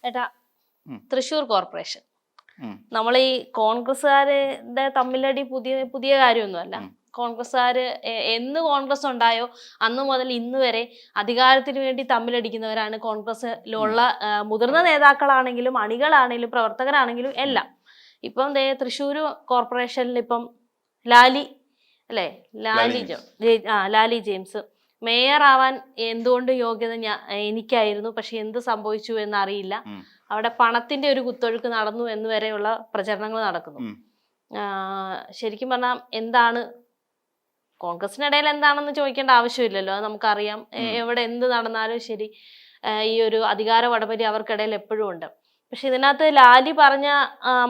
ഏട്ടാ, തൃശ്ശൂർ കോർപ്പറേഷൻ നമ്മൾ ഈ കോൺഗ്രസ്സുകാരുടെ തമ്മിലടി പുതിയ പുതിയ കാര്യമൊന്നുമല്ല. കോൺഗ്രസ്സുകാര് എന്ന് കോൺഗ്രസ് ഉണ്ടായോ അന്ന് മുതൽ ഇന്ന് വരെ അധികാരത്തിന് വേണ്ടി തമ്മിലടിക്കുന്നവരാണ് കോൺഗ്രസ്സിലുള്ള മുതിർന്ന നേതാക്കളാണെങ്കിലും അണികളാണെങ്കിലും പ്രവർത്തകരാണെങ്കിലും എല്ലാം. ഇപ്പം തൃശ്ശൂർ കോർപ്പറേഷനിൽ ഇപ്പം ലാലി അല്ലേ, ലാലി ജെയിംസ് മേയർ ആവാൻ എന്തുകൊണ്ട് യോഗ്യത എനിക്കായിരുന്നു, പക്ഷെ എന്ത് സംഭവിച്ചു എന്നറിയില്ല. അവിടെ പണത്തിന്റെ ഒരു കുത്തൊഴുക്ക് നടന്നു എന്ന് വരെയുള്ള പ്രചരണങ്ങൾ നടക്കുന്നു. ശരിക്കും പറഞ്ഞാൽ എന്താണ് കോൺഗ്രസിനിടയിൽ എന്താണെന്ന് ചോദിക്കേണ്ട ആവശ്യമില്ലല്ലോ, അത് നമുക്കറിയാം. എവിടെ എന്ത് നടന്നാലും ശരി ഈ ഒരു അധികാര വടപരി അവർക്കിടയിൽ എപ്പോഴും ഉണ്ട്. പക്ഷെ ഇതിനകത്ത് ലാലി പറഞ്ഞ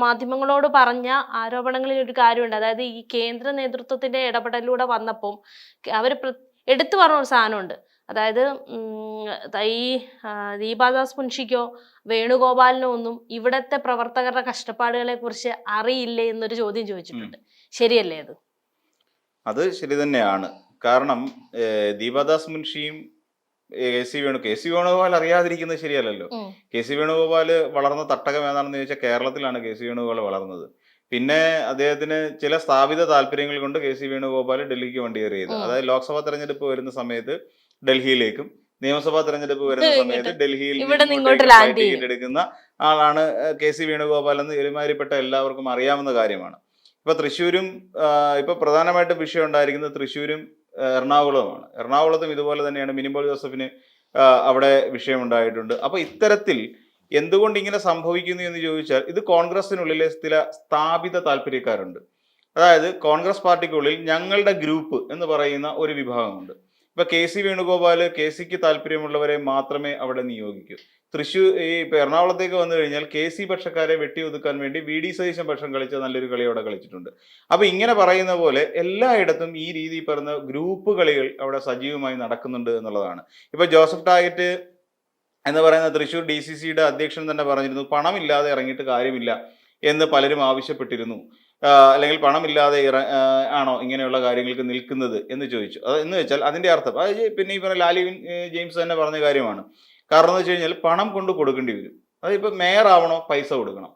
മാധ്യമങ്ങളോട് പറഞ്ഞ ആരോപണങ്ങളിൽ ഒരു കാര്യമുണ്ട്. അതായത് ഈ കേന്ദ്ര നേതൃത്വത്തിന്റെ ഇടപെടലിലൂടെ വന്നപ്പം അവർ എടുത്തു പറഞ്ഞ ഒരു സാധനമുണ്ട്. അതായത് ഈ ദീപാദാസ് മുൻഷിക്കോ വേണുഗോപാലിനോ ഒന്നും ഇവിടത്തെ പ്രവർത്തകരുടെ കഷ്ടപ്പാടുകളെ കുറിച്ച് അറിയില്ലേ എന്നൊരു ചോദ്യം ചോദിച്ചിട്ടുണ്ട്. ശരിയല്ലേ അത്? അത് ശരി തന്നെയാണ്. കാരണം ദീപാദാസ് മുൻഷിയും കെ സി വേണുഗോപാൽ അറിയാതിരിക്കുന്നത് ശരിയല്ലല്ലോ. കെ സി വേണുഗോപാൽ വളർന്ന തട്ടകം ഏതാണെന്ന് ചോദിച്ചാൽ കേരളത്തിലാണ് കെ സി വേണുഗോപാൽ വളർന്നത്. പിന്നെ അദ്ദേഹത്തിന് ചില സ്ഥാപിത താല്പര്യങ്ങൾ കൊണ്ട് കെ സി വേണുഗോപാൽ ഡൽഹിക്ക് വണ്ടി കയറിയത്. അതായത് ലോക്സഭാ തെരഞ്ഞെടുപ്പ് വരുന്ന സമയത്ത് ഡൽഹിയിലേക്കും നിയമസഭാ തെരഞ്ഞെടുപ്പ് വരുന്ന സമയത്ത് ഡൽഹിയിൽ ടിക്കറ്റ് എടുക്കുന്ന ആളാണ് കെ സി വേണുഗോപാൽ എന്ന് ഒരുമാതിരിപ്പെട്ട എല്ലാവർക്കും അറിയാവുന്ന കാര്യമാണ്. ഇപ്പൊ തൃശ്ശൂരും ഇപ്പൊ പ്രധാനമായിട്ടും വിഷയം ഉണ്ടായിരിക്കുന്നത് തൃശ്ശൂരും എറണാകുളവുമാണ്. എറണാകുളത്തും ഇതുപോലെ തന്നെയാണ്. മിനിമോൾ ജോസഫിന് അവിടെ വിഷയമുണ്ടായിട്ടുണ്ട്. അപ്പൊ ഇത്തരത്തിൽ എന്തുകൊണ്ട് ഇങ്ങനെ സംഭവിക്കുന്നു എന്ന് ചോദിച്ചാൽ ഇത് കോൺഗ്രസിനുള്ളിലെ ചില സ്ഥാപിത താല്പര്യക്കാരുണ്ട്. അതായത് കോൺഗ്രസ് പാർട്ടിക്കുള്ളിൽ ഞങ്ങളുടെ ഗ്രൂപ്പ് എന്ന് പറയുന്ന ഒരു വിഭാഗമുണ്ട്. ഇപ്പൊ കെ സി വേണുഗോപാൽ കെ സിക്ക് താല്പര്യമുള്ളവരെ മാത്രമേ അവിടെ നിയോഗിക്കൂ. ഇപ്പൊ എറണാകുളത്തേക്ക് വന്നു കഴിഞ്ഞാൽ കെ സി പക്ഷക്കാരെ വെട്ടിയൊതുക്കാൻ വേണ്ടി വി ഡി സതീശൻ പക്ഷം കളിച്ച നല്ലൊരു കളി അവിടെ കളിച്ചിട്ടുണ്ട്. അപ്പൊ ഇങ്ങനെ പറയുന്ന പോലെ എല്ലായിടത്തും ഈ രീതി പറഞ്ഞ ഗ്രൂപ്പ് കളികൾ അവിടെ സജീവമായി നടക്കുന്നുണ്ട് എന്നുള്ളതാണ്. ഇപ്പൊ ജോസഫ് ടാഗറ്റ് എന്ന് പറയുന്ന തൃശ്ശൂർ DCCയുടെ അധ്യക്ഷൻ തന്നെ പറഞ്ഞിരുന്നു, പണമില്ലാതെ ഇറങ്ങിയിട്ട് കാര്യമില്ല എന്ന് പലരും ആവശ്യപ്പെട്ടിരുന്നു. അല്ലെങ്കിൽ പണമില്ലാതെ ആണോ ഇങ്ങനെയുള്ള കാര്യങ്ങൾക്ക് നിൽക്കുന്നത് എന്ന് ചോദിച്ചു. അത് എന്ന് വെച്ചാൽ അതിന്റെ അർത്ഥം അത് പിന്നെ ഈ പറഞ്ഞ ലാലി ജെയിംസ് തന്നെ പറഞ്ഞ കാര്യമാണ്. കാരണം എന്ന് വെച്ച് കഴിഞ്ഞാൽ പണം കൊണ്ട് കൊടുക്കേണ്ടി വരും. അതിപ്പോൾ മേയർ ആവണോ പൈസ കൊടുക്കണം,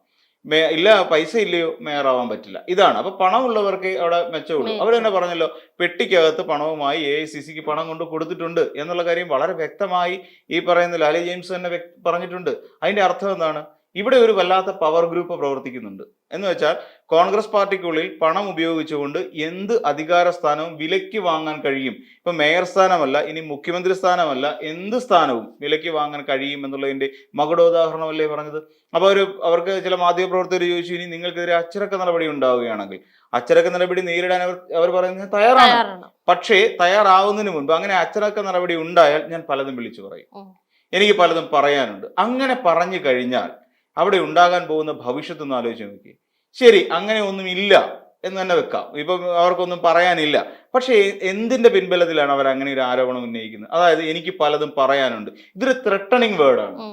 ഇല്ല പൈസ ഇല്ലയോ മേയർ ആവാൻ പറ്റില്ല. ഇതാണ്. അപ്പൊ പണമുള്ളവർക്ക് അവിടെ മെച്ചമുള്ളൂ. അവർ തന്നെ പറഞ്ഞല്ലോ, പെട്ടിക്കകത്ത് പണവുമായി AICCക്ക് പണം കൊണ്ട് കൊടുത്തിട്ടുണ്ട് എന്നുള്ള കാര്യം വളരെ വ്യക്തമായി ഈ പറയുന്ന ലാലി ജെയിംസ് തന്നെ പറഞ്ഞിട്ടുണ്ട്. അതിന്റെ അർത്ഥം എന്താണ്? ഇവിടെ ഒരു വല്ലാത്ത പവർ ഗ്രൂപ്പ് പ്രവർത്തിക്കുന്നുണ്ട്. എന്ന് വെച്ചാൽ കോൺഗ്രസ് പാർട്ടിക്കുള്ളിൽ പണം ഉപയോഗിച്ചുകൊണ്ട് എന്ത് അധികാര സ്ഥാനവും വിലയ്ക്ക് വാങ്ങാൻ കഴിയും. ഇപ്പൊ മേയർ സ്ഥാനമല്ല, ഇനി മുഖ്യമന്ത്രി സ്ഥാനമല്ല, എന്ത് സ്ഥാനവും വിലയ്ക്ക് വാങ്ങാൻ കഴിയും എന്നുള്ളതിന്റെ മകുടോദാഹരണമല്ലേ പറഞ്ഞത്. അപ്പൊ അവർക്ക് ചില മാധ്യമപ്രവർത്തകർ ചോദിച്ചു, ഇനി നിങ്ങൾക്കെതിരെ അച്ചടക്ക നടപടി ഉണ്ടാവുകയാണെങ്കിൽ അച്ചടക്ക നടപടി നേരിടാൻ അവർ പറയുന്നത് തയ്യാറാണ്. പക്ഷേ തയ്യാറാവുന്നതിന് മുൻപ് അങ്ങനെ അച്ചടക്ക നടപടി ഉണ്ടായാൽ ഞാൻ പലതും വിളിച്ചു പറയും, എനിക്ക് പലതും പറയാനുണ്ട്. അങ്ങനെ പറഞ്ഞു കഴിഞ്ഞാൽ അവിടെ ഉണ്ടാകാൻ പോകുന്ന ഭവിഷ്യത്ത് ഒന്ന് ആലോചിച്ച് നോക്കി. ശരി, അങ്ങനെ ഒന്നും ഇല്ല എന്ന് തന്നെ വെക്കാം, ഇപ്പം അവർക്കൊന്നും പറയാനില്ല. പക്ഷേ എന്തിന്റെ പിൻബലത്തിലാണ് അവർ അങ്ങനെ ഒരു ആരോപണം ഉന്നയിക്കുന്നത്? അതായത് എനിക്ക് പലതും പറയാനുണ്ട്. ഇതൊരു ത്രെട്ടണിങ് വേർഡാണ്,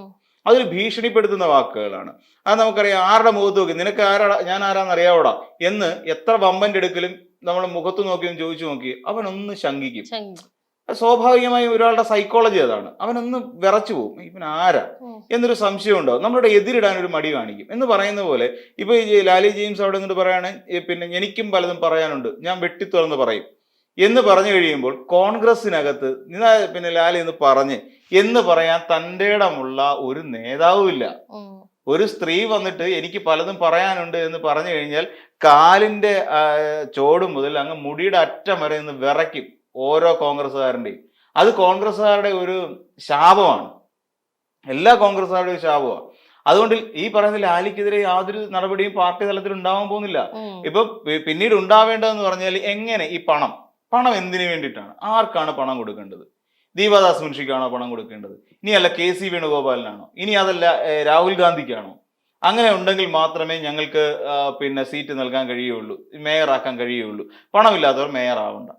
അതൊരു ഭീഷണിപ്പെടുത്തുന്ന വാക്കുകളാണ്. അത് നമുക്കറിയാം. ആരുടെ മുഖത്ത് നോക്കി നിനക്ക് ഞാൻ ആരാന്ന് അറിയാവോടാ എന്ന് എത്ര വമ്പന്റെ അടുക്കലും നമ്മൾ മുഖത്ത് നോക്കിയും ചോദിച്ചു നോക്കി അവനൊന്ന് ശങ്കിക്കും. സ്വാഭാവികമായും ഒരാളുടെ സൈക്കോളജി അതാണ്. അവനൊന്ന് വിറച്ചു പോകും, ഇവൻ ആരാ എന്നൊരു സംശയം ഉണ്ടാവും. നമ്മളുടെ എതിരിടാൻ ഒരു മടി കാണിക്കും എന്ന് പറയുന്ന പോലെ ഇപ്പൊ ഈ ലാലി ജെയിംസ് അവിടെ നിന്നിട്ട് പറയാണ്, പിന്നെ എനിക്കും പലതും പറയാനുണ്ട്, ഞാൻ വെട്ടിത്തുറന്ന് പറയും എന്ന് പറഞ്ഞു കഴിയുമ്പോൾ കോൺഗ്രസിനകത്ത് പിന്നെ ലാലി എന്ന് പറയാൻ തൻ്റെ ഇടമുള്ള ഒരു നേതാവുമില്ല. ഒരു സ്ത്രീ വന്നിട്ട് എനിക്ക് പലതും പറയാനുണ്ട് എന്ന് പറഞ്ഞു കഴിഞ്ഞാൽ കാലിന്റെ ചോട് മുതൽ അങ്ങ് മുടിയുടെ അറ്റം വരെ നിന്ന് വിറയ്ക്കും ഓരോ കോൺഗ്രസ്സുകാരൻ്റെയും. അത് കോൺഗ്രസ്സുകാരുടെ ഒരു ശാപമാണ്, എല്ലാ കോൺഗ്രസ്സുകാരുടെയും ഒരു ശാപമാണ്. അതുകൊണ്ട് ഈ പറയുന്ന ലാലിക്കെതിരെ യാതൊരു നടപടിയും പാർട്ടി തലത്തിൽ ഉണ്ടാവാൻ പോകുന്നില്ല. ഇപ്പൊ പിന്നീട് ഉണ്ടാവേണ്ടതെന്ന് പറഞ്ഞാൽ എങ്ങനെ ഈ പണം എന്തിനു വേണ്ടിയിട്ടാണ്, ആർക്കാണ് പണം കൊടുക്കേണ്ടത്? ദീപാദാസ് മുൻഷിക്കാണോ പണം കൊടുക്കേണ്ടത്? ഇനി അല്ല കെ സി വേണുഗോപാലിനാണോ? ഇനി അതല്ല രാഹുൽ ഗാന്ധിക്കാണോ? അങ്ങനെ ഉണ്ടെങ്കിൽ മാത്രമേ ഞങ്ങൾക്ക് പിന്നെ സീറ്റ് നൽകാൻ കഴിയുള്ളൂ, മേയറാക്കാൻ കഴിയുള്ളൂ. പണമില്ലാത്തവർ മേയർ ആവണ്ട.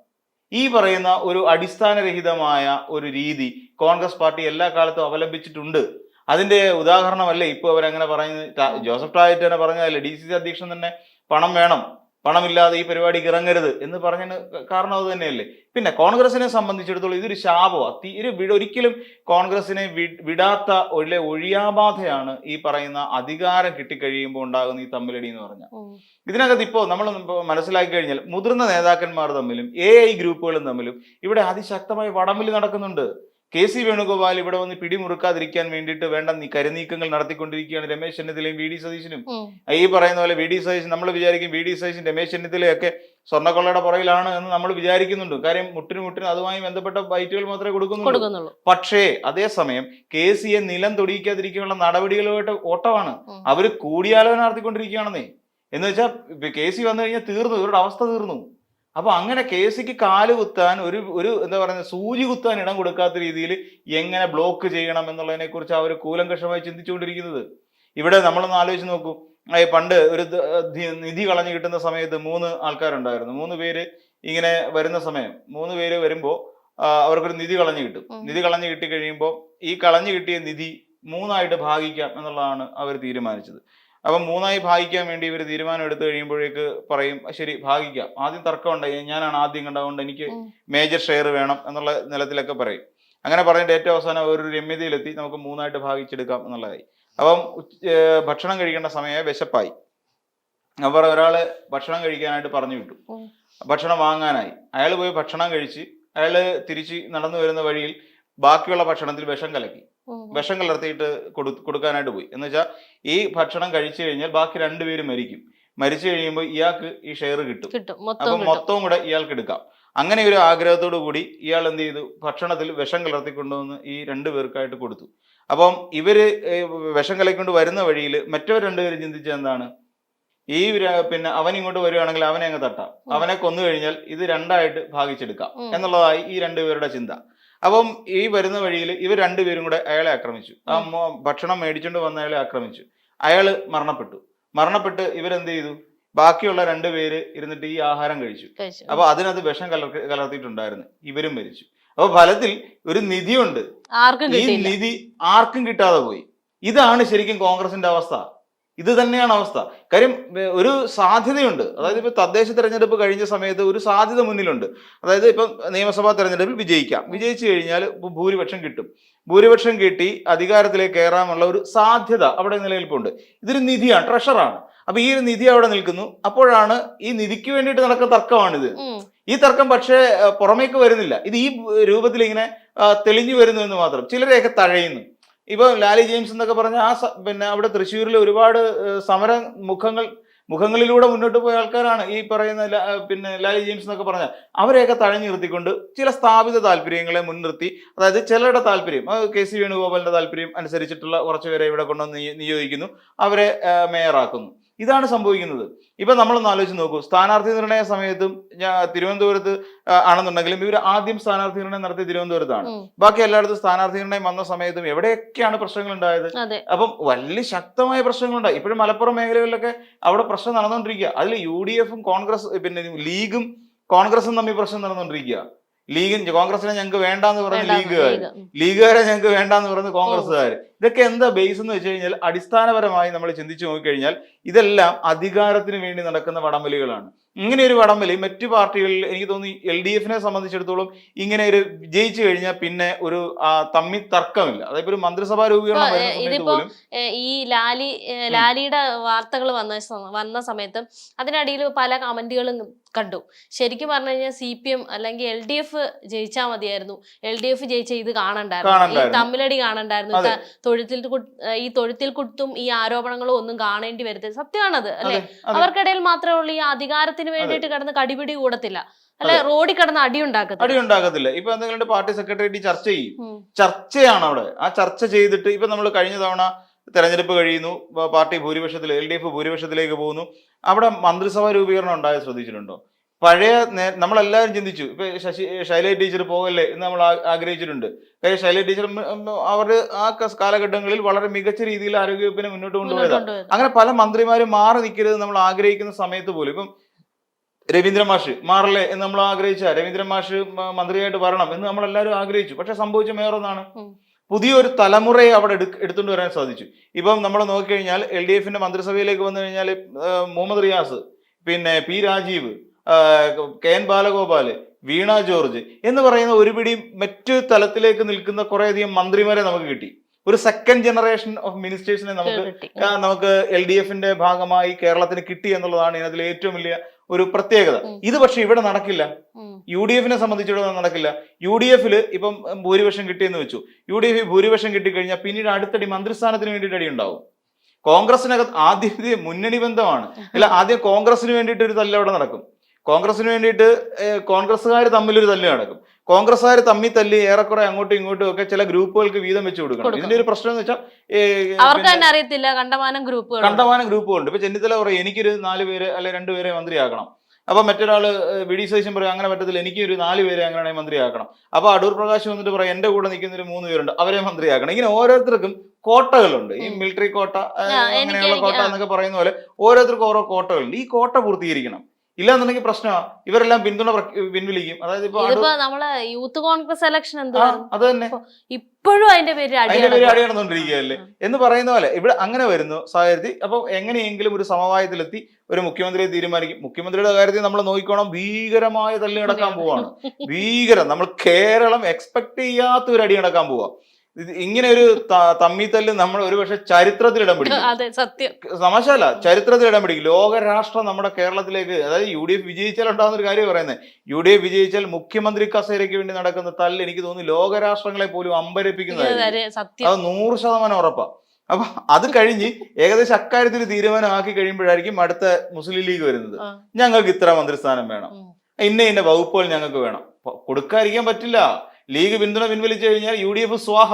ഈ പറയുന്ന ഒരു അടിസ്ഥാനരഹിതമായ ഒരു രീതി കോൺഗ്രസ് പാർട്ടി എല്ലാ കാലത്തും അവലംബിച്ചിട്ടുണ്ട്. അതിന്റെ ഉദാഹരണമല്ലേ ഇപ്പൊ അവരങ്ങനെ പറയുന്നത്. ജോസഫ് ടാഗറ്റ് തന്നെ പറഞ്ഞതല്ലേ, DCC അധ്യക്ഷൻ തന്നെ പണം വേണം, പണമില്ലാതെ ഈ പരിപാടിക്ക് ഇറങ്ങരുത് എന്ന് പറഞ്ഞതിന് കാരണം അത് തന്നെയല്ലേ. പിന്നെ കോൺഗ്രസിനെ സംബന്ധിച്ചിടത്തോളം ഇതൊരു ശാപമാണ്. ഒരിക്കലും കോൺഗ്രസിനെ വിടാത്ത ഒഴിയാബാധയാണ് ഈ പറയുന്ന അധികാരം കിട്ടിക്കഴിയുമ്പോൾ ഉണ്ടാകുന്ന ഈ തമ്മിലടി എന്ന് പറഞ്ഞാൽ. ഇതിനകത്ത് ഇപ്പോൾ നമ്മൾ മനസ്സിലാക്കി കഴിഞ്ഞാൽ മുതിർന്ന നേതാക്കന്മാർ തമ്മിലും AI ഗ്രൂപ്പുകളും തമ്മിലും ഇവിടെ അതിശക്തമായ വടംവലി നടക്കുന്നുണ്ട്. KC വേണുഗോപാൽ ഇവിടെ വന്ന് പിടിമുറുക്കാതിരിക്കാൻ വേണ്ടിയിട്ട് വേണ്ട കരുനീക്കങ്ങൾ നടത്തിക്കൊണ്ടിരിക്കുകയാണ് രമേശ് ചെന്നിത്തലയും VD സതീശനും. ഈ പറയുന്ന പോലെ VD സതീശൻ, നമ്മൾ വിചാരിക്കും VD സതീശൻ രമേശ് ചെന്നിത്തലയൊക്കെ സ്വർണ്ണക്കൊള്ളയുടെ പുറകിലാണ് എന്ന് നമ്മൾ വിചാരിക്കുന്നുണ്ട്. കാര്യം മുട്ടിന് അതുമായി ബന്ധപ്പെട്ട ബൈറ്റുകൾ മാത്രമേ കൊടുക്കുന്നുള്ളൂ. പക്ഷേ അതേസമയം KCയെ നിലം തൊടിയിക്കാതിരിക്കാനുള്ള നടപടികളുമായിട്ട് ഓട്ടമാണ്. അവർ കൂടിയാലോചന നടത്തിക്കൊണ്ടിരിക്കുകയാണെന്നേ. എന്ന് വെച്ചാൽ KC വന്നു കഴിഞ്ഞാൽ തീർന്നു, ഇവരുടെ അവസ്ഥ തീർന്നു. അപ്പൊ അങ്ങനെ KCക്ക് കാല് കുത്താൻ ഒരു എന്താ പറയുന്നത്, സൂചി കുത്താൻ ഇടം കൊടുക്കാത്ത രീതിയിൽ എങ്ങനെ ബ്ലോക്ക് ചെയ്യണം എന്നുള്ളതിനെ കുറിച്ച് അവർ കൂലങ്കഷമായി ചിന്തിച്ചുകൊണ്ടിരിക്കുന്നത്. ഇവിടെ നമ്മളൊന്ന് ആലോചിച്ച് നോക്കൂ. പണ്ട് ഒരു നിധി കളഞ്ഞു കിട്ടുന്ന സമയത്ത് 3 ആൾക്കാരുണ്ടായിരുന്നു. 3 പേര് ഇങ്ങനെ വരുന്ന സമയം 3 പേര് വരുമ്പോൾ അവർക്കൊരു നിധി കളഞ്ഞു കിട്ടും. നിധി കളഞ്ഞു കിട്ടി കഴിയുമ്പോൾ ഈ കളഞ്ഞു കിട്ടിയ നിധി 3ആയിട്ട് ഭാഗിക്കാം എന്നുള്ളതാണ് അവർ തീരുമാനിച്ചത്. അപ്പം 3ആയി ഭാഗിക്കാൻ വേണ്ടി ഇവർ തീരുമാനം എടുത്തു കഴിയുമ്പോഴേക്ക് പറയും ശരി ഭാഗിക്കാം. ആദ്യം തർക്കം ഉണ്ടായി, ഞാനാണ് ആദ്യം കണ്ടതുകൊണ്ട് എനിക്ക് മേജർ ഷെയർ വേണം എന്നുള്ള നിലത്തിലൊക്കെ പറയും. അങ്ങനെ പറഞ്ഞിട്ട് ഏറ്റവും അവസാനം ഒരു രമ്യതയിലെത്തി നമുക്ക് 3ആയിട്ട് ഭാഗിച്ചെടുക്കാം എന്നുള്ളതായി. അപ്പം ഭക്ഷണം കഴിക്കേണ്ട സമയമായി, വിശപ്പായി. അപ്പോൾ ഒരാള് ഭക്ഷണം കഴിക്കാനായിട്ട് പറഞ്ഞു വിട്ടു, ഭക്ഷണം വാങ്ങാനായി. അയാൾ പോയി ഭക്ഷണം കഴിച്ച് അയാൾ തിരിച്ച് നടന്നു വരുന്ന വഴിയിൽ ബാക്കിയുള്ള ഭക്ഷണത്തിൽ വിഷം കലക്കി, വിഷം കലർത്തിയിട്ട് കൊടുക്കാനായിട്ട് പോയി. എന്ന് വെച്ചാൽ ഈ ഭക്ഷണം കഴിച്ചു കഴിഞ്ഞാൽ ബാക്കി 2 പേര് മരിക്കും. മരിച്ചു കഴിയുമ്പോൾ ഇയാൾക്ക് ഈ ഷെയർ കിട്ടും. അപ്പൊ മൊത്തവും കൂടെ ഇയാൾക്ക് എടുക്കാം. അങ്ങനെ ഒരു ആഗ്രഹത്തോടു കൂടി ഇയാൾ എന്ത് ചെയ്തു, ഭക്ഷണത്തിൽ വിഷം കലർത്തിക്കൊണ്ടുവന്ന് ഈ 2 പേർക്കായിട്ട് കൊടുത്തു. അപ്പം ഇവര് വിഷം കലക്കൊണ്ട് വരുന്ന വഴിയിൽ മറ്റവർ 2 പേര് ചിന്തിച്ചത് എന്താണ്, ഈ പിന്നെ അവൻ ഇങ്ങോട്ട് വരുവാണെങ്കിൽ അവനെ അങ്ങ് തട്ടാം, അവനെ കൊന്നു കഴിഞ്ഞാൽ ഇത് 2ആയിട്ട് ഭാഗിച്ചെടുക്കാം എന്നുള്ളതായി ഈ 2 പേരുടെ ചിന്ത. അപ്പം ഈ വരുന്ന വഴിയിൽ ഇവർ 2 പേരും കൂടെ അയാളെ ആക്രമിച്ചു. ആ ഭക്ഷണം മേടിച്ചുകൊണ്ട് വന്ന അയാളെ ആക്രമിച്ചു. അയാള് മരണപ്പെട്ട് ഇവരെന്ത് ചെയ്തു, ബാക്കിയുള്ള 2 പേര് ഇരുന്നിട്ട് ഈ ആഹാരം കഴിച്ചു. അപ്പൊ അതിനകത്ത് വിഷം കലർത്തിയിട്ടുണ്ടായിരുന്നു, ഇവരും മരിച്ചു. അപ്പൊ ഫലത്തിൽ ഒരു നിധിയുണ്ട്, ഈ നിധി ആർക്കും കിട്ടാതെ പോയി. ഇതാണ് ശരിക്കും കോൺഗ്രസിന്റെ അവസ്ഥ. ഇത് തന്നെയാണ് അവസ്ഥ. കാര്യം ഒരു സാധ്യതയുണ്ട്. അതായത് ഇപ്പൊ തദ്ദേശ തെരഞ്ഞെടുപ്പ് കഴിഞ്ഞ സമയത്ത് ഒരു സാധ്യത മുന്നിലുണ്ട്. അതായത് ഇപ്പം നിയമസഭാ തെരഞ്ഞെടുപ്പിൽ വിജയിച്ചു കഴിഞ്ഞാൽ ഭൂരിപക്ഷം കിട്ടും. ഭൂരിപക്ഷം കിട്ടി അധികാരത്തിലേക്ക് കയറാനുള്ള ഒരു സാധ്യത അവിടെ നിലനിൽപ്പുണ്ട്. ഇതൊരു നിധിയാണ്, ട്രഷറാണ്. അപ്പൊ ഈ ഒരു നിധി അവിടെ നിൽക്കുന്നു. അപ്പോഴാണ് ഈ നിധിക്ക് വേണ്ടിയിട്ട് നടക്കുന്ന തർക്കമാണിത്. ഈ തർക്കം പക്ഷേ പുറമേക്ക് വരുന്നില്ല. ഇത് ഈ രൂപത്തിൽ ഇങ്ങനെ തെളിഞ്ഞു വരുന്നു എന്ന് മാത്രം. ചിലരെയൊക്കെ തഴയുന്നു. ഇപ്പൊ ലാലി ജെയിംസ് എന്നൊക്കെ പറഞ്ഞ പിന്നെ അവിടെ തൃശ്ശൂരിൽ ഒരുപാട് സമര മുഖങ്ങളിലൂടെ മുന്നോട്ട് പോയ ആൾക്കാരാണ് ഈ പറയുന്ന പിന്നെ ലാലി ജെയിംസ് എന്നൊക്കെ പറഞ്ഞ. അവരെയൊക്കെ തഴഞ്ഞു നിർത്തിക്കൊണ്ട് ചില സ്ഥാപിത താല്പര്യങ്ങളെ മുൻനിർത്തി, അതായത് ചിലരുടെ താല്പര്യം, KC വേണുഗോപാലിന്റെ താല്പര്യം അനുസരിച്ചിട്ടുള്ള കുറച്ചുപേരെ ഇവിടെ കൊണ്ടുവന്ന് നിയോഗിക്കുന്നു, അവരെ മേയറാക്കുന്നു. ഇതാണ് സംഭവിക്കുന്നത്. ഇപ്പൊ നമ്മളൊന്ന് ആലോചിച്ച് നോക്കൂ. സ്ഥാനാർത്ഥി നിർണയ സമയത്തും തിരുവനന്തപുരത്ത് ആണെന്നുണ്ടെങ്കിലും ഇവർ ആദ്യം സ്ഥാനാർത്ഥി നിർണയം നടത്തിയ തിരുവനന്തപുരത്താണ്. ബാക്കി എല്ലായിടത്തും സ്ഥാനാർത്ഥി നിർണയം വന്ന സമയത്തും എവിടെയൊക്കെയാണ് പ്രശ്നങ്ങൾ ഉണ്ടായത്. അപ്പം വലിയ ശക്തമായ പ്രശ്നങ്ങളുണ്ടായി. ഇപ്പോഴും മലപ്പുറം മേഖലകളിലൊക്കെ അവിടെ പ്രശ്നം നടന്നുകൊണ്ടിരിക്കുക. അതിൽ UDF പിന്നെ ലീഗും കോൺഗ്രസും തമ്മിൽ പ്രശ്നം നടന്നുകൊണ്ടിരിക്കുക. കോൺഗ്രസിനെ ഞങ്ങൾക്ക് വേണ്ടാന്ന് പറഞ്ഞ് ലീഗുകാരെ ഞങ്ങൾക്ക് വേണ്ടാന്ന് പറഞ്ഞ് കോൺഗ്രസ്സുകാർ. ഇതൊക്കെ എന്താ ബേസ് എന്ന് വെച്ച് കഴിഞ്ഞാൽ അടിസ്ഥാനപരമായി നമ്മൾ ചിന്തിച്ചു നോക്കിക്കഴിഞ്ഞാൽ ഇതെല്ലാം അധികാരത്തിന് വേണ്ടി നടക്കുന്ന വടംവലികളാണ്. ഇങ്ങനെ ഒരു വടംവലി മറ്റു പാർട്ടികളിൽ എനിക്ക് തോന്നി LDFനെ സംബന്ധിച്ചിടത്തോളം ഇങ്ങനെ ഒരു വിജയിച്ചു കഴിഞ്ഞാൽ പിന്നെ ഒരു തമ്മിൽ തർക്കമില്ല. അതായത് ഒരു മന്ത്രിസഭാ രൂപീകരണം ഈ ലാലിയുടെ വാർത്തകൾ വന്ന സമയത്ത് അതിനടിയിൽ പല കമന്റുകളും കണ്ടു. ശരിക്കും പറഞ്ഞു കഴിഞ്ഞാൽ CPM അല്ലെങ്കിൽ LDF ജയിച്ചാൽ മതിയായിരുന്നു, LDF ജയിച്ച ഇത് കാണണ്ടായിരുന്നു, ഈ തമ്മിലടി കാണണ്ടായിരുന്നു, ഈ തൊഴുത്തിൽ കുത്തും ഈ ആരോപണങ്ങളും ഒന്നും കാണേണ്ടി വരുന്നത്. സത്യമാണത് അല്ലെ? അവർക്കിടയിൽ മാത്രമേ ഉള്ളൂ ഈ അധികാരത്തിന് വേണ്ടിയിട്ട് കിടന്ന് കടിപിടി കൂടത്തില്ല, അല്ലെ? റോഡിൽ കിടന്ന് അടി ഉണ്ടാക്കത്തില്ല. ഇപ്പൊ എന്തെങ്കിലും പാർട്ടി സെക്രട്ടേറിയറ്റ് ചർച്ച ചെയ്യും, ചർച്ചയാണ് അവിടെ. ആ ചർച്ച ചെയ്തിട്ട് ഇപ്പൊ നമ്മൾ കഴിഞ്ഞ തവണ തെരഞ്ഞെടുപ്പ് കഴിയുന്നു, പാർട്ടി ഭൂരിപക്ഷത്തിൽ LDF ഭൂരിപക്ഷത്തിലേക്ക് പോകുന്നു. അവിടെ മന്ത്രിസഭാ രൂപീകരണം ഉണ്ടായത് ശ്രദ്ധിച്ചിട്ടുണ്ടോ? പഴയ നമ്മളെല്ലാവരും ചിന്തിച്ചു ഇപ്പൊ ശൈലജ ടീച്ചർ പോകല്ലേ എന്ന് നമ്മൾ ആഗ്രഹിച്ചിട്ടുണ്ട്. കാര്യം ശൈലജ ടീച്ചർ അവർ ആ കാലഘട്ടങ്ങളിൽ വളരെ മികച്ച രീതിയിൽ ആരോഗ്യവകുപ്പിനെ മുന്നോട്ട് കൊണ്ടുപോയതാണ്. അങ്ങനെ പല മന്ത്രിമാരും മാറി നിൽക്കരുത് നമ്മൾ ആഗ്രഹിക്കുന്ന സമയത്ത് പോലും ഇപ്പം രവീന്ദ്രൻ മാഷ് മാറല്ലേ എന്ന് നമ്മൾ ആഗ്രഹിച്ച, രവീന്ദ്രൻ മാഷ് മന്ത്രിയായിട്ട് വരണം എന്ന് നമ്മളെല്ലാവരും ആഗ്രഹിച്ചു. പക്ഷെ സംഭവിച്ച വേറൊന്നാണ്, പുതിയൊരു തലമുറയെ അവിടെ എടുത്തുകൊണ്ട് വരാൻ സാധിച്ചു. ഇപ്പം നമ്മൾ നോക്കിക്കഴിഞ്ഞാൽ LDFന്റെ മന്ത്രിസഭയിലേക്ക് വന്നു കഴിഞ്ഞാൽ മുഹമ്മദ് റിയാസ് പിന്നെ P Rajeev, K N Balagopal, Veena George എന്ന് പറയുന്ന ഒരു പിടി മറ്റു തലത്തിലേക്ക് നിൽക്കുന്ന കുറേയധികം മന്ത്രിമാരെ നമുക്ക് കിട്ടി. ഒരു സെക്കൻഡ് ജനറേഷൻ ഓഫ് മിനിസ്റ്റേഴ്സിനെ നമുക്ക് LDFന്റെ ഭാഗമായി കേരളത്തിന് കിട്ടി എന്നുള്ളതാണ് ഇതിനകത്തിലെ ഏറ്റവും വലിയ ഒരു പ്രത്യേകത. ഇത് പക്ഷെ ഇവിടെ നടക്കില്ല. UDFനെ സംബന്ധിച്ചിടത്തോളം നടക്കില്ല. UDFല് ഇപ്പം ഭൂരിപക്ഷം കിട്ടിയെന്ന് വെച്ചു. UDF ഭൂരിപക്ഷം കിട്ടിക്കഴിഞ്ഞാൽ പിന്നീട് അടുത്തടി മന്ത്രിസ്ഥാനത്തിന് വേണ്ടിയിട്ട് അടി ഉണ്ടാവും. കോൺഗ്രസിനകത്ത് ആദ്യം മുന്നണി ബന്ധമാണ്. അല്ല, ആദ്യം കോൺഗ്രസിന് വേണ്ടിയിട്ട് ഒരു തല്ല് അവിടെ നടക്കും. കോൺഗ്രസിന് വേണ്ടിയിട്ട് കോൺഗ്രസ്സുകാർ തമ്മിലൊരു തല്ല് നടക്കും. കോൺഗ്രസ്സുകാർ തമ്മിൽ തല്ലി ഏറെക്കുറെ അങ്ങോട്ടും ഇങ്ങോട്ടും ഒക്കെ ചില ഗ്രൂപ്പുകൾക്ക് വീതം വെച്ച് കൊടുക്കണം. ഇതിന്റെ ഒരു പ്രശ്നം എന്ന് വെച്ചാൽ കണ്ടമാനം ഗ്രൂപ്പുകളുണ്ട്. ഇപ്പൊ ചെന്നിത്തല പറയും എനിക്കൊരു 4 പേര് അല്ലെ 2 പേരെ മന്ത്രിയാക്കണം. അപ്പൊ മറ്റൊരാള് VD സതീശൻ പറയും അങ്ങനെ പറ്റത്തില്ല, എനിക്ക് ഒരു 4 പേരെ അങ്ങനെ മന്ത്രിയാക്കണം. അപ്പൊ അടൂർ പ്രകാശ് വന്നിട്ട് പറയും എന്റെ കൂടെ നിൽക്കുന്ന ഒരു 3 പേരുണ്ട്, അവരെ മന്ത്രിയാക്കണം. ഇങ്ങനെ ഓരോരുത്തർക്കും കോട്ടകളുണ്ട്. ഈ മിലിറ്ററി കോട്ട, അങ്ങനെയുള്ള കോട്ട എന്നൊക്കെ പറയുന്ന പോലെ ഓരോരുത്തർക്കും ഓരോ കോട്ടകളുണ്ട്. ഈ കോട്ട പൂർത്തീകരിക്കണം. ഇല്ലാന്നുണ്ടെങ്കിൽ പ്രശ്നമാണ്. ഇവരെല്ലാം പിൻവലിക്കും. അതായത് ഇപ്പൊ നമ്മള് യൂത്ത് കോൺഗ്രസ് ഇലക്ഷൻ അത് തന്നെ ഇപ്പോഴും അതിന്റെ പേര് അടി നടന്നുകൊണ്ടിരിക്കുകയല്ലേ എന്ന് പറയുന്ന പോലെ ഇവിടെ അങ്ങനെ വരുന്നു സാഹചര്യത്തിൽ. അപ്പൊ എങ്ങനെയെങ്കിലും ഒരു സമവായത്തിലെത്തി ഒരു മുഖ്യമന്ത്രിയെ തീരുമാനിക്കും. മുഖ്യമന്ത്രിയുടെ കാര്യത്തിൽ നമ്മൾ നോക്കിക്കോണം, ഭീകരമായ തല്ലി നടക്കാൻ പോവാണ്. ഭീകരം, നമ്മൾ കേരളം എക്സ്പെക്ട് ചെയ്യാത്ത ഒരു അടി നടക്കാൻ പോവാ. ഇങ്ങനെ ഒരു തമ്മിത്തല്ല് നമ്മൾ ഒരുപക്ഷെ ചരിത്രത്തിൽ ഇടം പിടിക്കും. തമാശല്ല, ചരിത്രത്തിൽ ഇടം പിടിക്കും. ലോകരാഷ്ട്രം നമ്മുടെ കേരളത്തിലേക്ക്, അതായത് UDF വിജയിച്ചാൽ ഉണ്ടാകുന്ന ഒരു കാര്യം പറയുന്നത്, UDF വിജയിച്ചാൽ മുഖ്യമന്ത്രി കസേരയ്ക്ക് വേണ്ടി നടക്കുന്ന തല്ല് എനിക്ക് തോന്നുന്നു ലോകരാഷ്ട്രങ്ങളെ പോലും അമ്പരപ്പിക്കുന്നതായിരിക്കും. അത് 100% ഉറപ്പാ. അപ്പൊ അത് കഴിഞ്ഞ് ഏകദേശം അക്കാര്യത്തിൽ തീരുമാനമാക്കി കഴിയുമ്പോഴായിരിക്കും അടുത്ത മുസ്ലിം ലീഗ് വരുന്നത്. ഞങ്ങൾക്ക് ഇത്ര മന്ത്രിസ്ഥാനം വേണം, ഇന്ന വകുപ്പുകൾ ഞങ്ങൾക്ക് വേണം. കൊടുക്കാതിരിക്കാൻ പറ്റില്ല. ലീഗ് പിൻവലിച്ചു കഴിഞ്ഞാൽ UDF സ്വാഹ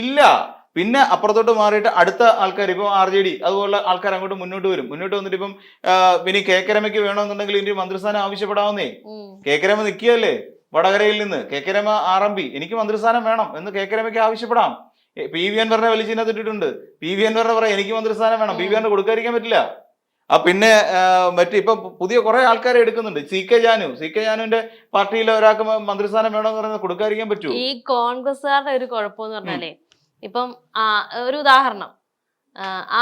ഇല്ല. പിന്നെ അപ്പുറത്തോട്ട് മാറിയിട്ട് അടുത്ത ആൾക്കാർ, ഇപ്പൊ RJD അതുപോലുള്ള ആൾക്കാർ അങ്ങോട്ട് മുന്നോട്ട് വന്നിട്ട് ഇപ്പം പിന്നെ KK-രമയ്ക്ക് വേണമെന്നുണ്ടെങ്കിൽ ഇതിന്റെ മന്ത്രിസ്ഥാനം ആവശ്യപ്പെടാവുന്നേ. KK-രമ നിൽക്കുകയല്ലേ വടകരയിൽ നിന്ന്. KK-രമ RMP എനിക്ക് മന്ത്രിസ്ഥാനം വേണം എന്ന് KK-രമയ്ക്ക് ആവശ്യപ്പെടാം. PV അൻവറിനെ വലിച്ചിനകത്ത് ഇട്ടിട്ടുണ്ട്. PV അൻവറിനെ പറയാം എനിക്ക് മന്ത്രിസ്ഥാനം വേണം. PV അൻവർ കൊടുക്കാതിരിക്കാൻ പറ്റില്ല. പിന്നെ ഇപ്പൊ പുതിയ കുറെ ആൾക്കാരെ എടുക്കുന്നുണ്ട്. CK ജാനുവിന്റെ പാർട്ടിയിലെ ഒരാൾക്ക് മന്ത്രിസ്ഥാനം വേണമെന്ന് പറയുന്നത് കൊടുക്കാതിരിക്കാൻ പറ്റുമോ? ഈ കോൺഗ്രസ്സുകാരുടെ ഒരു കുഴപ്പമെന്ന് പറഞ്ഞാലേ, ഇപ്പം ഒരു ഉദാഹരണം,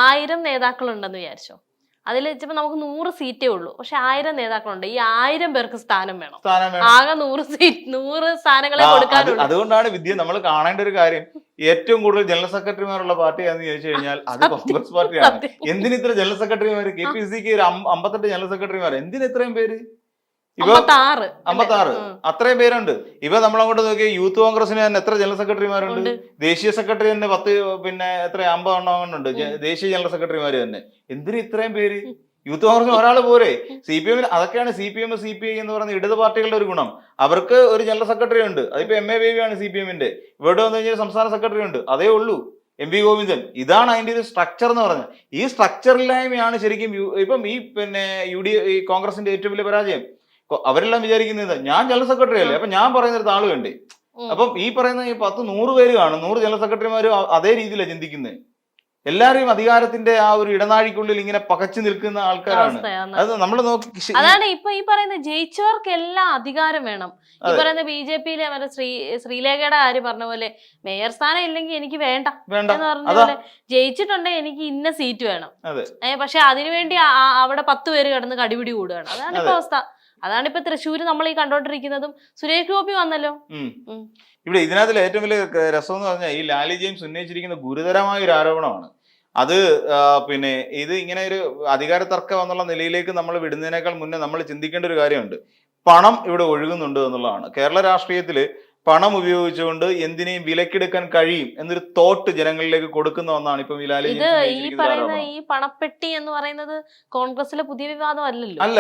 1000 നേതാക്കളുണ്ടെന്ന് വിചാരിച്ചോ. അതിൽ ഇപ്പൊ നമുക്ക് 100 സീറ്റേ ഉള്ളൂ. പക്ഷെ 1000 നേതാക്കളുണ്ട്. ഈ 1000 പേർക്ക് സ്ഥാനം വേണം. ആകെ 100 സ്ഥാനങ്ങളെ കൊടുക്കാനുള്ളൂ. അതുകൊണ്ടാണ് വിദ്യ നമ്മൾ കാണേണ്ട ഒരു കാര്യം, ഏറ്റവും കൂടുതൽ ജനറൽ സെക്രട്ടറിമാരുള്ള പാർട്ടിയാണെന്ന് ചോദിച്ചു കഴിഞ്ഞാൽ അത് കോൺഗ്രസ് പാർട്ടിയാണ്. എന്തിനിത്ര ജനറൽ സെക്രട്ടറിമാര്? KPCക്ക് 58 ജനറൽ സെക്രട്ടറിമാർ. എന്തിന് ഇത്രയും പേര്? 56 അത്രയും പേരുണ്ട്. ഇപ്പൊ നമ്മളങ്ങോട്ട് നോക്കിയ യൂത്ത് കോൺഗ്രസിന് തന്നെ എത്ര ജനറൽ സെക്രട്ടറിമാരുണ്ട്? ദേശീയ സെക്രട്ടറി തന്നെ 10 50 എണ്ണം ഉണ്ട്. ദേശീയ ജനറൽ സെക്രട്ടറിമാര് തന്നെ. എന്തിന് ഇത്രയും പേര്? യൂത്ത് കോൺഗ്രസിന് ഒരാൾ പോരെ? CPM അതൊക്കെയാണ് CPM CPI എന്ന് പറയുന്ന ഇടത് പാർട്ടികളുടെ ഒരു ഗുണം. അവർക്ക് ഒരു ജനറൽ സെക്രട്ടറി ഉണ്ട്. അതിപ്പോ MA ബേബി ആണ് CPMന്റെ. ഇവിടെ വന്നു കഴിഞ്ഞാൽ സംസ്ഥാന സെക്രട്ടറി ഉണ്ട്. അതേ ഉള്ളൂ, MV ഗോവിന്ദൻ. ഇതാണ് അതിന്റെ ഒരു സ്ട്രക്ചർ എന്ന് പറഞ്ഞത്. ഈ സ്ട്രക്ചറില്ലായ്മയാണ് ശരിക്കും ഇപ്പം ഈ കോൺഗ്രസിന്റെ ഏറ്റവും വലിയ പരാജയം. അവരെല്ലാം വിചാരിക്കുന്നത് ഞാൻ ജനറൽ സെക്രട്ടറി അല്ലേ, അപ്പൊ ഞാൻ പറയുന്നിടത്ത് ആള് വേണ്ടേ. അപ്പം ഈ പറയുന്ന 10-100 പേര് കാണും. 100 ജനറൽ സെക്രട്ടറിമാരും അതേ രീതിയിലാണ് ചിന്തിക്കുന്നത്. എല്ലാവരെയും അധികാരത്തിന്റെ ആ ഒരു ഇടനാഴിക്കുള്ളിൽ ഇങ്ങനെ പകച്ചു നിൽക്കുന്ന ആൾക്കാരാണ്. അത് നമ്മൾ നോക്കി. അതാണ് ഇപ്പൊ ഈ പറയുന്ന ജയിച്ചവർക്കെല്ലാം അധികാരം വേണം. ഈ പറയുന്ന BJPയിലെ ശ്രീലേഖയുടെ കാര്യം പറഞ്ഞ പോലെ മേയർ സ്ഥാനം ഇല്ലെങ്കിൽ എനിക്ക് വേണ്ട എന്ന് പറഞ്ഞ പോലെ, ജയിച്ചിട്ടുണ്ടെങ്കിൽ എനിക്ക് ഇന്ന സീറ്റ് വേണം. പക്ഷെ അതിനുവേണ്ടി അവിടെ 10 പേര് കിടന്ന് കടിപിടി കൂടുകയാണ്. അതാണ് ഇപ്പൊ അവസ്ഥ. അതാണ് ഇപ്പൊ തൃശ്ശൂര് നമ്മൾ ഈ കണ്ടോണ്ടിരിക്കുന്നതും. സുരേഷ് ഗോപി വന്നല്ലോ ഇവിടെ. ഇതിനകത്തിൽ ഏറ്റവും വലിയ രസം എന്ന് പറഞ്ഞാൽ ഈ ലാലി ജെയിംസ് ഉന്നയിച്ചിരിക്കുന്ന ഗുരുതരമായ ഒരു ആരോപണമാണ്. അത് ഇത് ഇങ്ങനെ ഒരു അധികാര തർക്കം എന്നുള്ള നിലയിലേക്ക് നമ്മൾ വിടുന്നതിനേക്കാൾ മുന്നേ നമ്മൾ ചിന്തിക്കേണ്ട ഒരു കാര്യമുണ്ട്. പണം ഇവിടെ ഒഴുകുന്നുണ്ട് എന്നുള്ളതാണ്. കേരള രാഷ്ട്രീയത്തില് പണം ഉപയോഗിച്ചുകൊണ്ട് എന്തിനേയും വിലക്കെടുക്കാൻ കഴിയും എന്നൊരു തോട്ട് ജനങ്ങളിലേക്ക് കൊടുക്കുന്ന ഒന്നാണ് ഇപ്പൊ ഈ പറയുന്ന ഈ പണപ്പെട്ടി എന്ന് പറയുന്നത് കോൺഗ്രസിലെ പുതിയ വിവാദം അല്ലല്ലോ. അല്ല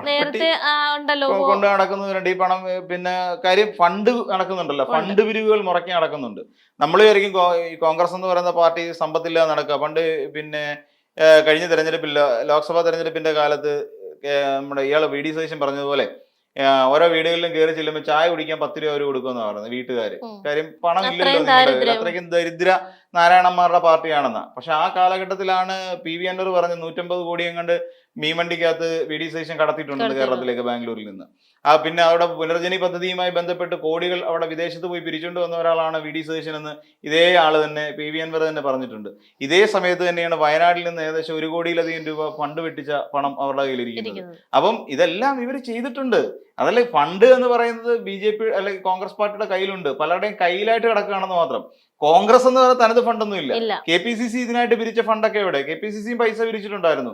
നേരത്തെ കൊണ്ട് നടക്കുന്നവരുണ്ട് ഈ പണം. കാര്യം ഫണ്ട് നടക്കുന്നുണ്ടല്ലോ, ഫണ്ട് പിരിവുകൾ മുറക്കി നടക്കുന്നുണ്ട്. നമ്മൾ വിചാരിക്കും കോൺഗ്രസ് എന്ന് പറയുന്ന പാർട്ടി സമ്പത്തില്ലാതെ നടക്കുക. പണ്ട് കഴിഞ്ഞ തെരഞ്ഞെടുപ്പില്ല, ലോക്സഭാ തെരഞ്ഞെടുപ്പിന്റെ കാലത്ത് നമ്മുടെ ഇയാള് VD സതീശൻ പറഞ്ഞതുപോലെ ഓരോ വീടുകളിലും കയറി ചെല്ലുമ്പോൾ ചായ കുടിക്കാൻ 10 രൂപ അവർ കൊടുക്കുമെന്നാണ് പറയുന്നത് വീട്ടുകാര്. കാര്യം പണം ഇല്ലല്ലോ, അത്രയ്ക്കും ദരിദ്ര നാരായണന്മാരുടെ പാർട്ടിയാണെന്ന. പക്ഷെ ആ കാലഘട്ടത്തിലാണ് PV അൻവർ പറഞ്ഞ് 150 കോടി എങ്ങാണ്ട് മീൻവണ്ടിക്കകത്ത് VD സതീശൻ കടത്തിയിട്ടുണ്ട് കേരളത്തിലേക്ക് ബാംഗ്ലൂരിൽ നിന്ന്. പിന്നെ അവിടെ പുനർജനി പദ്ധതിയുമായി ബന്ധപ്പെട്ട് കോടികൾ അവിടെ വിദേശത്ത് പോയി പിരിച്ചുകൊണ്ട് വന്ന ഒരാളാണ് VD സതീശൻ എന്ന് ഇതേ ആള് തന്നെ PV അൻവർ തന്നെ പറഞ്ഞിട്ടുണ്ട്. ഇതേ സമയത്ത് തന്നെയാണ് വയനാട്ടിൽ നിന്ന് ഏകദേശം 1 കോടിയിലധികം രൂപ ഫണ്ട് വെട്ടിച്ച പണം അവരുടെ കയ്യിലിരിക്കുന്നത്. അപ്പം ഇതെല്ലാം ഇവർ ചെയ്തിട്ടുണ്ട്. അതല്ല ഫണ്ട് എന്ന് പറയുന്നത് BJP അല്ലെങ്കിൽ കോൺഗ്രസ് പാർട്ടിയുടെ കയ്യിലുണ്ട്, പലരുടെയും കയ്യിലായിട്ട് കിടക്കുകയാണെന്ന് മാത്രം. കോൺഗ്രസ് എന്ന് പറയുന്ന തനത് ഫണ്ടൊന്നും ഇല്ല. KPCC ഇതിനായിട്ട് പിരിച്ച ഫണ്ടൊക്കെ എവിടെ? KPCC പൈസ പിരിച്ചിട്ടുണ്ടായിരുന്നു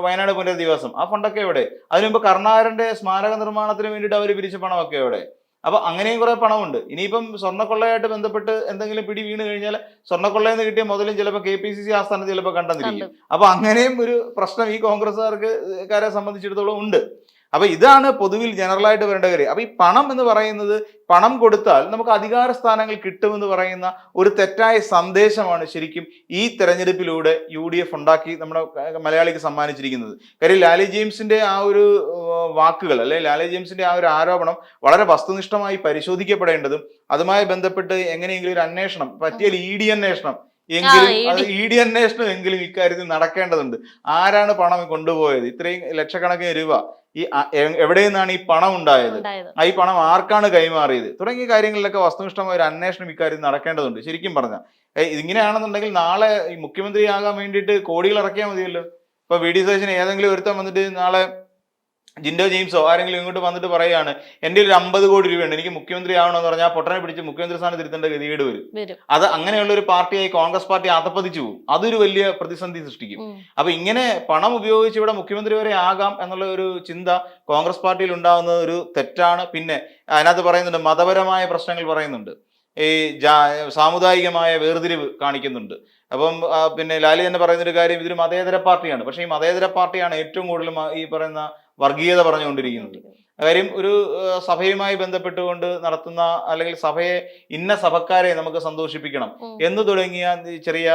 വയനാട് പുനരധിവാസം, ആ ഫണ്ടൊക്കെ എവിടെ? അതിനു മുമ്പ് കരുണാകരന്റെ സ്മാരക നിർമ്മാണത്തിന് വേണ്ടിയിട്ട് അവർ പിരിച്ച പണമൊക്കെ എവിടെ? അപ്പൊ അങ്ങനെയും കുറെ പണമുണ്ട്. ഇനിയിപ്പം സ്വർണ്ണക്കൊള്ളയായിട്ട് ബന്ധപ്പെട്ട് എന്തെങ്കിലും പിടി വീണ് കഴിഞ്ഞാൽ സ്വർണ്ണക്കൊള്ളയിൽ നിന്ന് കിട്ടിയ മുതലും ചിലപ്പോൾ KPCC ആസ്ഥാനത്ത് ചിലപ്പോൾ കണ്ടെന്നിരിക്കും. അപ്പൊ അങ്ങനെയും ഒരു പ്രശ്നം ഈ കോൺഗ്രസ്സുകാരെ സംബന്ധിച്ചിടത്തോളം ഉണ്ട്. അപ്പൊ ഇതാണ് പൊതുവിൽ ജനറലായിട്ട് വരേണ്ട കാര്യം. അപ്പൊ ഈ പണം എന്ന് പറയുന്നത്, പണം കൊടുത്താൽ നമുക്ക് അധികാര സ്ഥാനങ്ങൾ കിട്ടുമെന്ന് പറയുന്ന ഒരു തെറ്റായ സന്ദേശമാണ് ശരിക്കും ഈ തെരഞ്ഞെടുപ്പിലൂടെ UDF ഉണ്ടാക്കി നമ്മുടെ മലയാളിക്ക് സമ്മാനിച്ചിരിക്കുന്നത്. കാര്യം ലാലി ജെയിംസിന്റെ ആ ഒരു വാക്കുകൾ, അല്ലെങ്കിൽ ലാലി ജെയിംസിന്റെ ആ ഒരു ആരോപണം വളരെ വസ്തുനിഷ്ഠമായി പരിശോധിക്കപ്പെടേണ്ടതും അതുമായി ബന്ധപ്പെട്ട് എങ്ങനെയെങ്കിലും ഒരു അന്വേഷണം, പറ്റിയാൽ ED അന്വേഷണം എങ്കിലും ഇക്കാര്യത്തിൽ നടക്കേണ്ടതുണ്ട്. ആരാണ് പണം കൊണ്ടുപോയത്? ഇത്രയും ലക്ഷക്കണക്കിന് രൂപ എവിടെ നിന്നാണ് ഈ പണം ഉണ്ടായത്? ഈ പണം ആർക്കാണ് കൈമാറിയത്? തുടങ്ങിയ കാര്യങ്ങളിലൊക്കെ വസ്തുനിഷ്ഠമായ ഒരു അന്വേഷണം ഇക്കാര്യത്തിൽ നടക്കേണ്ടതുണ്ട്. ശരിക്കും പറഞ്ഞാൽ ഇങ്ങനെയാണെന്നുണ്ടെങ്കിൽ നാളെ ഈ മുഖ്യമന്ത്രിയാകാൻ വേണ്ടിയിട്ട് കോടികൾ ഇറക്കിയാൽ മതിയല്ലോ. ഇപ്പൊ VD സതീശൻ ഏതെങ്കിലും ഒരുത്തം വന്നിട്ട് നാളെ ജിൻഡോ ജെയിംസോ ആരെങ്കിലും ഇങ്ങോട്ട് വന്നിട്ട് പറയുകയാണ് എൻ്റെ ഒരു 50 കോടി രൂപയുണ്ട്, എനിക്ക് മുഖ്യമന്ത്രി ആവണമെന്ന് പറഞ്ഞാൽ പൊട്ടനെ പിടിച്ച് മുഖ്യമന്ത്രി സ്ഥാനം തിരുത്തേണ്ട ഗതികേട് വരും. അത് അങ്ങനെയുള്ള ഒരു പാർട്ടിയായി കോൺഗ്രസ് പാർട്ടി അധപ്പതിച്ചു പോകും. അതൊരു വലിയ പ്രതിസന്ധി സൃഷ്ടിക്കും. അപ്പൊ ഇങ്ങനെ പണം ഉപയോഗിച്ച് ഇവിടെ മുഖ്യമന്ത്രി വരെ ആകാം എന്നുള്ള ഒരു ചിന്ത കോൺഗ്രസ് പാർട്ടിയിൽ ഉണ്ടാകുന്നത് ഒരു തെറ്റാണ്. പിന്നെ അതിനകത്ത് പറയുന്നുണ്ട്, മതപരമായ പ്രശ്നങ്ങൾ പറയുന്നുണ്ട്, ഈ സാമുദായികമായ വേർതിരിവ് കാണിക്കുന്നുണ്ട്. അപ്പം പിന്നെ ലാലി തന്നെ പറയുന്നൊരു കാര്യം, ഇതൊരു മതേതര പാർട്ടിയാണ്. പക്ഷെ ഈ മതേതര പാർട്ടിയാണ് ഏറ്റവും കൂടുതൽ ഈ പറയുന്ന വർഗീയത പറഞ്ഞുകൊണ്ടിരിക്കുന്നത്. കാര്യം ഒരു സഭയുമായി ബന്ധപ്പെട്ടുകൊണ്ട് നടത്തുന്ന, അല്ലെങ്കിൽ സഭയെ ഇന്ന സഭക്കാരെ നമുക്ക് സന്തോഷിപ്പിക്കണം എന്ന് തുടങ്ങിയ ചെറിയ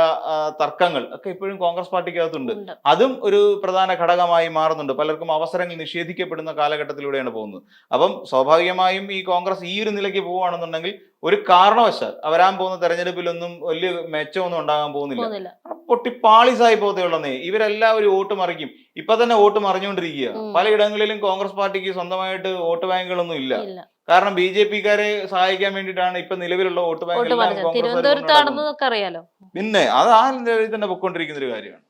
തർക്കങ്ങൾ ഒക്കെ ഇപ്പോഴും കോൺഗ്രസ് പാർട്ടിക്കകത്തുണ്ട്. അതും ഒരു പ്രധാന ഘടകമായി മാറുന്നുണ്ട്. പലർക്കും അവസരങ്ങൾ നിഷേധിക്കപ്പെടുന്ന കാലഘട്ടത്തിലൂടെയാണ് പോകുന്നത്. അപ്പം സ്വാഭാവികമായും ഈ കോൺഗ്രസ് ഈ ഒരു നിലയ്ക്ക് പോവുകയാണെന്നുണ്ടെങ്കിൽ ഒരു കാരണവശാൽ വരാൻ പോകുന്ന തെരഞ്ഞെടുപ്പിലൊന്നും വലിയ മെച്ചമൊന്നും ഉണ്ടാകാൻ പോകുന്നില്ല. പൊട്ടിപ്പാളിസായി പോകത്തേ. ഇവരെല്ലാവരും വോട്ട് മറിക്കും. ഇപ്പൊ തന്നെ വോട്ട് മറിഞ്ഞുകൊണ്ടിരിക്കുക. പലയിടങ്ങളിലും കോൺഗ്രസ് പാർട്ടിക്ക് സ്വന്തമായിട്ട് വോട്ട് ബാങ്കുകളൊന്നും ഇല്ല. കാരണം BJP-ക്കാരെ സഹായിക്കാൻ വേണ്ടിയിട്ടാണ് ഇപ്പൊ നിലവിലുള്ള വോട്ട് ബാങ്ക്. തിരുവനന്തപുരത്ത് പിന്നെ അത് ആ നിലയിൽ തന്നെ പൊയ്ക്കൊണ്ടിരിക്കുന്ന ഒരു കാര്യമാണ്.